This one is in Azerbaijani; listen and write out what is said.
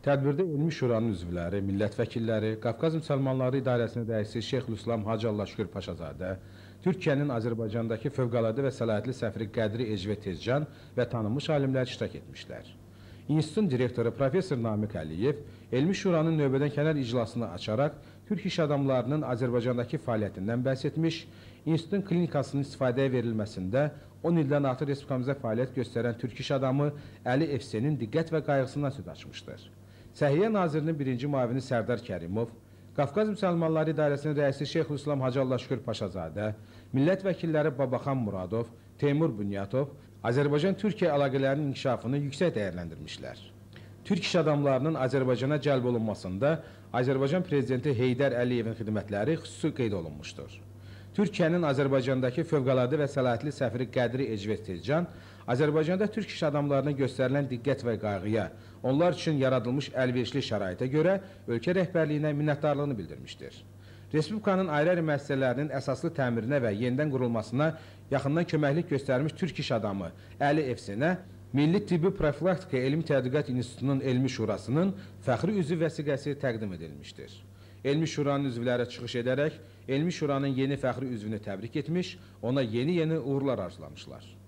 Tədbirdə Elmi Şuranın üzvləri, millət vəkilləri, Qafqaz Müsəlmanları İdarəsinin rəisi Şeyxülislam Hacı Şükür Paşazadə, Türkiyənin Azərbaycandakı fövqəladə və səlahiyyətli səfiri Qədri Ecvə Tezcan və tanınmış alimlər iştirak etmişlər. İnstitutun direktoru Profesor Namiq Əliyev Elmi Şuranın növbədən kənar iclasını açaraq Türk iş adamlarının Azərbaycandakı fəaliyyətindən bəhs etmiş, İnstitutun klinikasının istifadəyə verilməsində 10 ildən artıq Respublikamızda fəaliyyət göstərən Türk iş adamı Əli Efsenin diqqət və qayğısından söz açmışdır. Səhiyyə Nazirinin birinci müavini Sərdar Kərimov, Qafqaz Müsəlmanları İdarəsinin rəisi Şeyxülislam Hacı Şükür Paşazadə, millət vəkilləri Babaxan Muradov, Teymur Bünyatov, Azərbaycan-Türkiyə əlaqələrinin inkişafını yüksək dəyərləndirmişlər. Türk iş adamlarının Azərbaycana cəlb olunmasında Azərbaycan Prezidenti Heydər Əliyevin xidmətləri xüsusi qeyd olunmuşdur. Türkiyənin Azərbaycandakı fövqəladə və səlahiyyətli səfiri Qədri Ecvə Tezcan, Azərbaycanda türk iş adamlarına göstərilən diqqət və qayğıya, onlar üçün yaradılmış əlverişli şəraitə görə ölkə rəhbərliyinə minnətdarlığını bildirmişdir. Respublikanın ayrı-ayrı müəssisələrinin əsaslı təmirinə və yenidən qurulmasına yaxından köməklik göstərmiş türk iş adamı Əli Efsenə Milli Tibbi Profilaktika Elmi Tədqiqat İnstitutunun Elmi Şurasının fəxri üzv vəsiqəsi təqdim edilmişdir. Elmi Şuranın üzvləri çıxış edərək, Elmi Şuranın yeni fəxri üzvünü təbrik etmiş, ona yeni uğurlar arzulamışlar.